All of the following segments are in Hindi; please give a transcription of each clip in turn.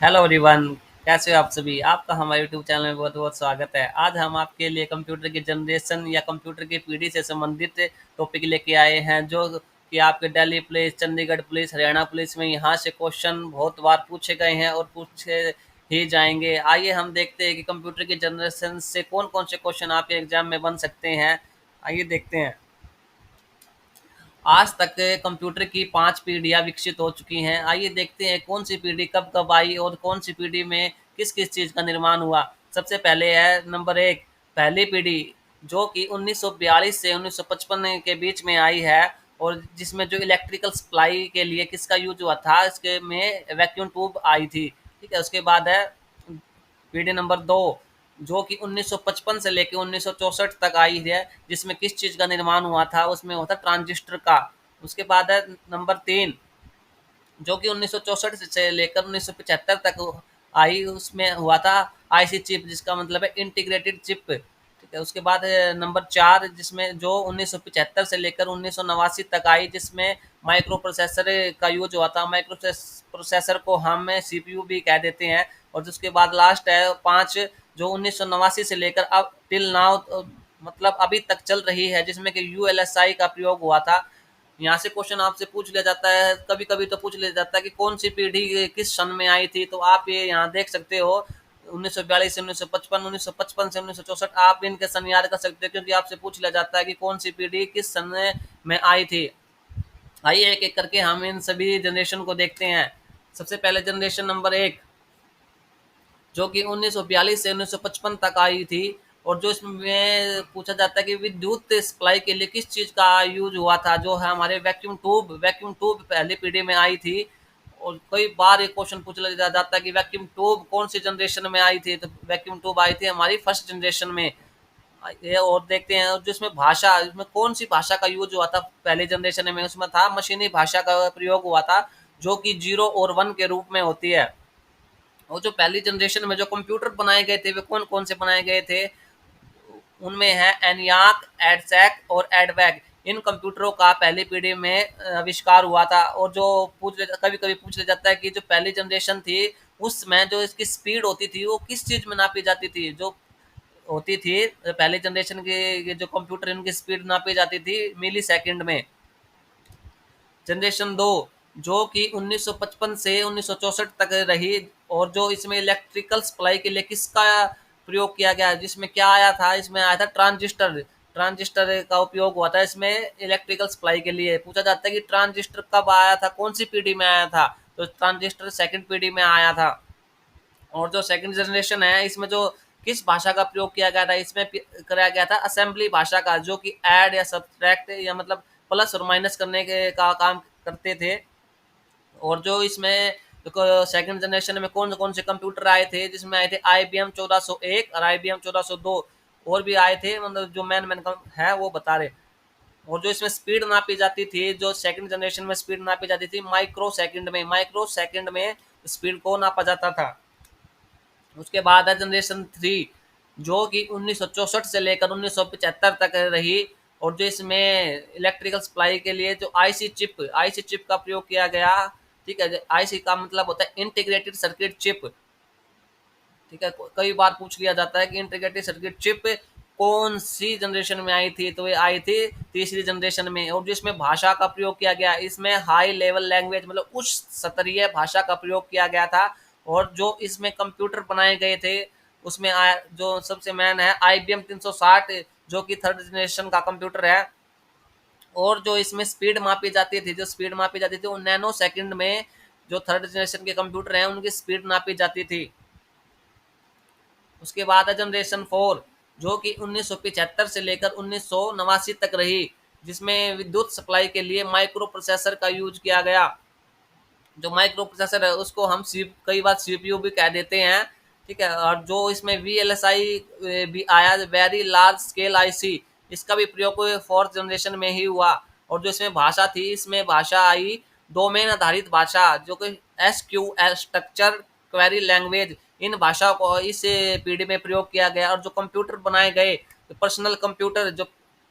Hello everyone. कैसे हो आप सभी? आपका हमारे यूट्यूब चैनल में बहुत बहुत स्वागत है। आज हम आपके लिए कंप्यूटर की जनरेशन या कंप्यूटर की पीढ़ी से संबंधित टॉपिक लेके आए हैं, जो कि आपके Delhi police, Chandigarh police, Haryana police में यहाँ से क्वेश्चन बहुत बार पूछे गए हैं और पूछे ही जाएंगे। आइए हम देखते हैं कि कंप्यूटर की जनरेशन से कौन कौन से क्वेश्चन आपके एग्जाम में बन सकते हैं। आइए देखते हैं। आज तक कंप्यूटर की 5 पीढ़ियाँ विकसित हो चुकी हैं। आइए देखते हैं कौन सी पीढ़ी कब-कब आई और कौन सी पीढ़ी में किस-किस चीज़ का निर्माण हुआ। सबसे पहले है नंबर 1, पहली पीढ़ी, जो कि 1942 से 1955 के बीच में आई है और जिसमें जो इलेक्ट्रिकल सप्लाई के लिए किसका यूज़ हुआ था, इसके में वैक्यूम ट्यूब आई थी। ठीक है? उसके बाद है पीढ़ी नंबर 2, जो कि 1955 से लेके 1964 तक आई है, जिसमें किस चीज़ का निर्माण हुआ था, उसमें हुआ था ट्रांजिस्टर का। उसके बाद है नंबर 3, जो कि 1964 से लेकर 1975 तक आई, उसमें हुआ था आईसी चिप, जिसका मतलब है इंटीग्रेटेड चिप। ठीक है? उसके बाद है नंबर 4, जिसमें जो 1975 से लेकर 1989 तक आई, जिसमें माइक्रो प्रोसेसर का यूज हुआ था। माइक्रो प्रोसेसर को हम सीपीयू भी कह देते हैं। और उसके बाद लास्ट है 5, जो 1989 से लेकर अब टिल नाउ, मतलब अभी तक चल रही है, जिसमें कि यूएलएसआई का प्रयोग हुआ था। यहाँ से क्वेश्चन आपसे पूछ लिया जाता है, कभी कभी तो पूछ लिया जाता है कि कौन सी पीढ़ी किस सन में आई थी। तो आप ये यहाँ देख सकते हो, 1942 से 1955, 1955 से 1964, आप इनके सन याद कर सकते हो, क्योंकि आपसे पूछ लिया जाता है कि कौन सी पीढ़ी किस सन में आई थी। आइए एक एक करके हम इन सभी जनरेशन को देखते हैं। सबसे पहले जनरेशन नंबर 1, जो कि 1942 से 1955 तक आई थी, और जो इसमें पूछा जाता है कि विद्युत सप्लाई के लिए किस चीज़ का यूज हुआ था, जो है हमारे वैक्यूम ट्यूब पहली पीढ़ी में आई थी। और कई बार ये क्वेश्चन पूछ लिया जाता है कि वैक्यूम ट्यूब कौन सी जनरेशन में आई थी, तो वैक्यूम ट्यूब आई थी हमारी फर्स्ट जनरेशन में। ये और देखते हैं जिसमें भाषा, इसमें कौन सी भाषा का यूज हुआ था पहले जनरेशन में, उसमें था मशीनी भाषा का प्रयोग हुआ था, जो कि 0 और 1 के रूप में होती है। और जो पहली जनरेशन में जो कंप्यूटर बनाए गए थे, वे कौन कौन से बनाए गए थे, उनमें है एनियाक, एडसैक और एडवैक। इन कंप्यूटरों का पहली पीढ़ी में आविष्कार हुआ था। और जो कभी कभी पूछ लिया जाता है कि जो पहली जनरेशन थी, उसमें जो इसकी स्पीड होती थी वो किस चीज़ में नापी जाती थी। जो होती थी पहली जनरेशन की, ये जो कंप्यूटर, इनकी स्पीड नापी जाती थी मिली सेकेंड में। जनरेशन 2, जो कि 1955 से 1964 तक रही, और जो इसमें इलेक्ट्रिकल सप्लाई के लिए किसका प्रयोग किया गया, जिसमें क्या आया था, इसमें आया था ट्रांजिस्टर। ट्रांजिस्टर का उपयोग हुआ था इसमें इलेक्ट्रिकल सप्लाई के लिए। पूछा जाता है कि ट्रांजिस्टर कब आया था, कौन सी पीढ़ी में आया था, तो ट्रांजिस्टर सेकंड पीढ़ी में आया था। और जो सेकंड जनरेशन है, इसमें जो किस भाषा का प्रयोग किया गया था, इसमें कराया गया था असेंबली भाषा का, जो कि ऐड या सब्ट्रैक्ट या मतलब प्लस और माइनस करने के का काम करते थे। और जो इसमें सेकंड जनरेशन में कौन कौन से कंप्यूटर आए थे, जिसमें आए थे IBM 1401 और IBM 1402, और भी आए थे, मतलब जो मैन मैन है वो बता रहे। और जो इसमें स्पीड नापी जाती थी, जो सेकंड जनरेशन में स्पीड नापी जाती थी, माइक्रो सेकंड में स्पीड को नापा जाता था। उसके बाद है जनरेशन 3, जो कि 1964 से लेकर 1975 तक रही। और जो इसमें इलेक्ट्रिकल सप्लाई के लिए जो आईसी चिप का प्रयोग किया गया। ठीक है? आईसी का मतलब होता है इंटीग्रेटेड सर्किट चिप। ठीक है? कई बार पूछ लिया जाता है कि इंटीग्रेटेड सर्किट चिप कौन सी जनरेशन में आई थी, तो ये आई थी तीसरी जनरेशन में। और जिसमें भाषा का प्रयोग किया गया, इसमें हाई लेवल लैंग्वेज, मतलब उच्च स्तरीय भाषा का प्रयोग किया गया था। और जो इसमें कंप्यूटर बनाए गए थे, उसमें आया जो सबसे मेन है IBM 360, जो कि थर्ड जनरेशन का कंप्यूटर है। और जो इसमें स्पीड मापी जाती थी वो नैनो सेकंड में। जो थर्ड जनरेशन के कंप्यूटर हैं, उनकी स्पीड नापी जाती थी। उसके बाद है जनरेशन 4, जो कि 1975 से लेकर 1989 तक रही, जिसमें विद्युत सप्लाई के लिए माइक्रो प्रोसेसर का यूज किया गया। जो माइक्रो प्रोसेसर है, उसको हम कई बार सीपीयू भी कह देते हैं। ठीक है? और जो इसमें VLSI भी आया, वेरी लार्ज स्केल आईसी, इसका भी प्रयोग फोर्थ जनरेशन में ही हुआ। और जो इसमें भाषा थी, इसमें भाषा आई डोमेन आधारित भाषा, जो कि SQL, स्ट्रक्चर क्वेरी लैंग्वेज। इन भाषा को इस पीढ़ी में प्रयोग किया गया। और जो कंप्यूटर बनाए गए, तो पर्सनल कंप्यूटर, जो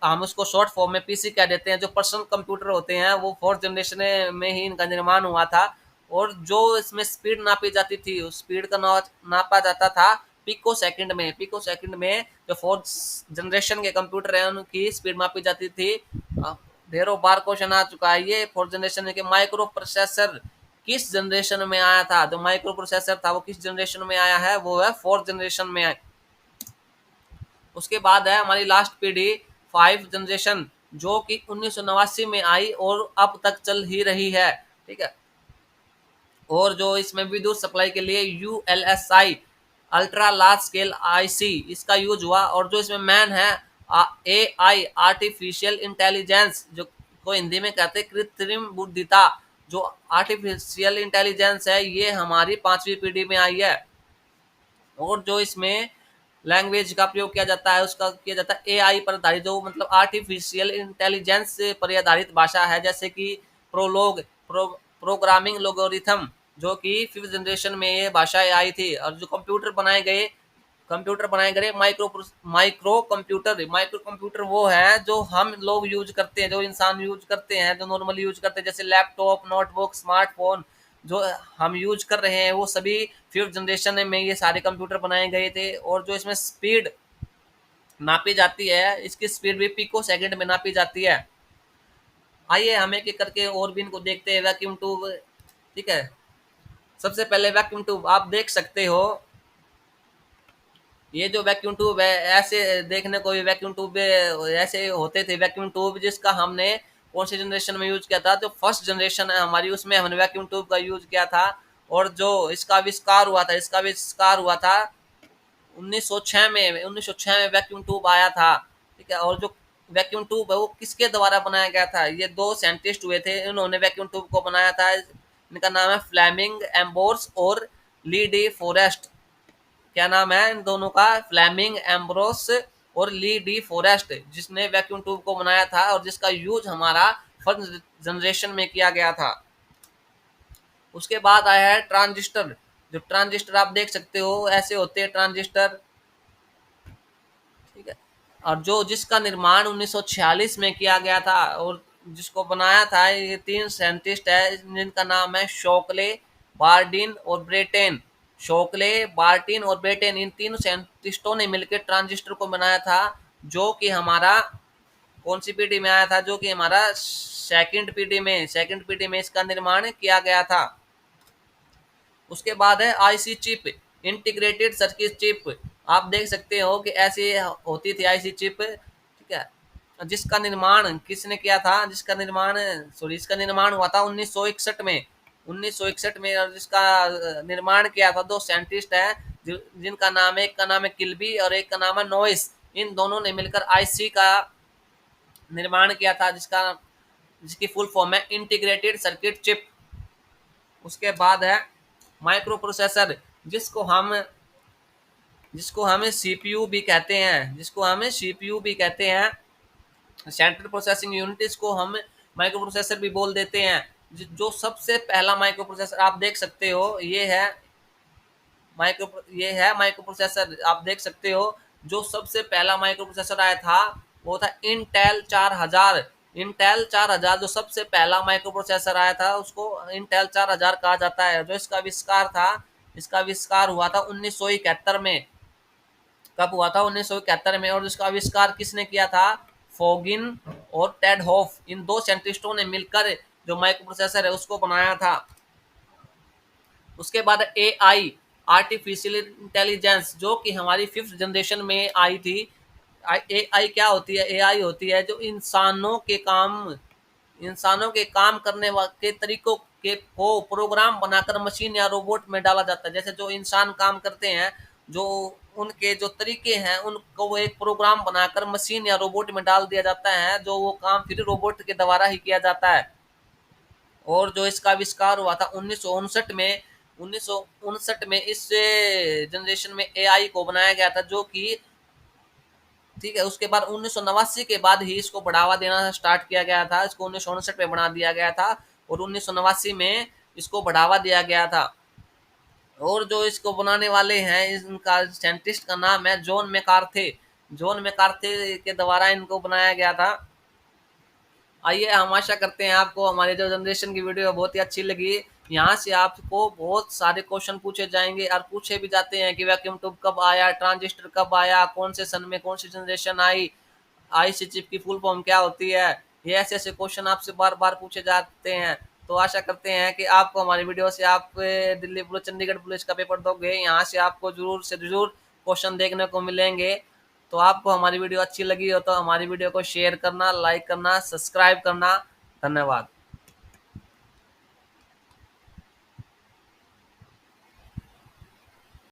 हम उसको शॉर्ट फॉर्म में पीसी कह देते हैं, जो पर्सनल कंप्यूटर होते हैं, वो फोर्थ जनरेशन में ही इनका निर्माण हुआ था। और जो इसमें स्पीड नापी जाती थी उस स्पीड का नापा जाता था पिको सेकंड में। पिको सेकंड में जो फोर्थ जनरेशन के कंप्यूटर है उनकी स्पीड मापी जाती थी। ढेरों बार क्वेश्चन आ चुका है ये फोर्थ जनरेशन के माइक्रो प्रोसेसर किस जनरेशन में आया था। जो माइक्रो प्रोसेसर था वो किस जनरेशन में आया है, वो है फोर्थ जनरेशन में आया। उसके बाद है हमारी लास्ट पीढ़ी 5 जनरेशन जो कि 1989 में आई और अब तक चल ही रही है। ठीक है, और जो इसमें विद्युत सप्लाई के लिए ULSI ultra large scale IC इसका यूज हुआ। और जो इसमें मैन है एआई आर्टिफिशियल इंटेलिजेंस, जो को हिंदी में कहते हैं कृत्रिम बुद्धिता। जो आर्टिफिशियल इंटेलिजेंस है ये हमारी 5वीं पीढ़ी में आई है। और जो इसमें लैंग्वेज का प्रयोग किया जाता है उसका किया जाता है एआई पर आधारित, जो मतलब आर्टिफिशियल इंटेलिजेंस पर आधारित भाषा है, जैसे कि प्रोलोग प्रोग्रामिंग लोगोरिथम, जो कि 5th जनरेशन में ये भाषाएं आई थी। और जो कंप्यूटर बनाए गए माइक्रो कंप्यूटर वो है जो हम लोग यूज करते हैं, जो इंसान यूज करते हैं, जो नॉर्मली यूज करते हैं, जैसे लैपटॉप, नोटबुक, स्मार्टफोन जो हम यूज कर रहे हैं वो सभी 5th जनरेशन में ये सारे कंप्यूटर बनाए गए थे। और जो इसमें स्पीड नापी जाती है इसकी स्पीड भी पिको सेकंड में नापी जाती है। आइए हम एक एक करके और भी इनको देखते हैं। वैक्यूम ट्यूब, ठीक है, सबसे पहले वैक्यूम ट्यूब आप देख सकते हो। ये जो वैक्यूम ट्यूब है ऐसे देखने को भी वैक्यूम ट्यूब ऐसे होते थे। वैक्यूम ट्यूब जिसका हमने कौन सी जनरेशन में यूज किया था, जो फर्स्ट जनरेशन है हमारी उसमें हमने वैक्यूम ट्यूब का यूज किया था। और जो इसका आविष्कार हुआ था 1906 में। 1906 में वैक्यूम ट्यूब आया था। ठीक है, और जो वैक्यूम ट्यूब है वो किसके द्वारा बनाया गया था, ये दो साइंटिस्ट हुए थे इन्होंने वैक्यूम ट्यूब को बनाया था। इनका नाम है फ्लेमिंग एम्बोर्स और ली डी फॉरेस्ट। क्या नाम है इन दोनों का, फ्लेमिंग एम्ब्रोस और ली डी फॉरेस्ट, जिसने वैक्यूम ट्यूब को बनाया था और जिसका यूज हमारा फर्स्ट जनरेशन में किया गया था। उसके बाद आया है ट्रांजिस्टर। जो ट्रांजिस्टर आप देख सकते हो ऐसे होते हैं ट्रांजिस्टर। ठीक है, और जो जिसका निर्माण 1946 में किया गया था और जिसको बनाया था ये 3 साइंटिस्ट है जिनका नाम है शोकले, बार्डिन और ब्रेटेन। शोकले, बार्टिन और ब्रेटेन इन तीनों साइंटिस्टों ने मिलकर ट्रांजिस्टर को बनाया था, जो कि हमारा कौन सी पीढ़ी में आया था, जो कि हमारा सेकंड पीढ़ी में इसका निर्माण किया गया था। उसके बाद है IC chip, integrated circuit chip. आप देख सकते हो कि ऐसी होती थी आईसी चिप। ठीक है, जिसका निर्माण किसने किया था, इसका निर्माण हुआ था 1961 में। 1961 में, और जिसका निर्माण किया था दो साइंटिस्ट है जिनका नाम है, एक का नाम है किल्बी और एक का नाम है नोइस। इन दोनों ने मिलकर आईसी का निर्माण किया था जिसकी फुल फॉर्म है इंटीग्रेटेड सर्किट चिप। उसके बाद है माइक्रो प्रोसेसर, जिसको हम सीपीयू भी कहते हैं, सेंट्रल प्रोसेसिंग यूनिट, इसको हम माइक्रो प्रोसेसर भी बोल देते हैं। जो सबसे पहला माइक्रो प्रोसेसर आप देख सकते हो माइक्रो प्रोसेसर आप देख सकते हो। जो सबसे पहला माइक्रो प्रोसेसर आया था वो था इंटेल 4000। इंटेल 4000 जो सबसे पहला माइक्रो प्रोसेसर आया था उसको इंटेल 4000 कहा जाता है। जो इसका आविष्कार हुआ था 1971 में। कब हुआ था, 1971 में। और इसका आविष्कार किसने किया था, फोगिन और टेड हॉफ, इन दो साइंटिस्टों ने मिलकर जो माइक्रो प्रोसेसर है उसको बनाया था। उसके बाद एआई आर्टिफिशियल इंटेलिजेंस, जो कि हमारी 5th जनरेशन में आई थी। एआई क्या होती है, एआई होती है जो इंसानों के काम करने के तरीकों के को प्रोग्राम बनाकर मशीन या रोबोट में डाला जाता है। जैसे जो इंसान काम करते हैं, जो उनके जो तरीके हैं उनको वो एक प्रोग्राम बनाकर मशीन या रोबोट में डाल दिया जाता है, जो वो काम फिर रोबोट के द्वारा ही किया जाता है। और जो इसका आविष्कार हुआ था 1959 में इस जनरेशन में एआई को बनाया गया था, जो कि ठीक है। उसके बाद 1989 के बाद ही इसको बढ़ावा देना स्टार्ट किया गया था। इसको 1959 में बना दिया गया था और 1989 में इसको बढ़ावा दिया गया था। और जो इसको बनाने वाले हैं इनका साइंटिस्ट का नाम है जॉन मैकार्थे के द्वारा इनको बनाया गया था। आइए हम आशा करते हैं आपको हमारी जो जनरेशन की वीडियो बहुत ही अच्छी लगी। यहाँ से आपको बहुत सारे क्वेश्चन पूछे जाएंगे और पूछे भी जाते हैं कि वैक्यूम ट्यूब कब आया, ट्रांजिस्टर कब आया, कौन से सन में कौन सी जनरेशन आई, आईसी चिप की फुल फॉर्म क्या होती है। ये ऐसे ऐसे क्वेश्चन आपसे बार बार पूछे जाते हैं। तो आशा करते हैं कि आपको हमारी वीडियो से आप दिल्ली पुलिस, चंडीगढ़ पुलिस का पेपर दोगे, यहाँ से आपको जरूर से जरूर क्वेश्चन देखने को मिलेंगे। तो आपको हमारी वीडियो अच्छी लगी हो तो हमारी वीडियो को शेयर करना, लाइक करना, सब्सक्राइब करना। धन्यवाद।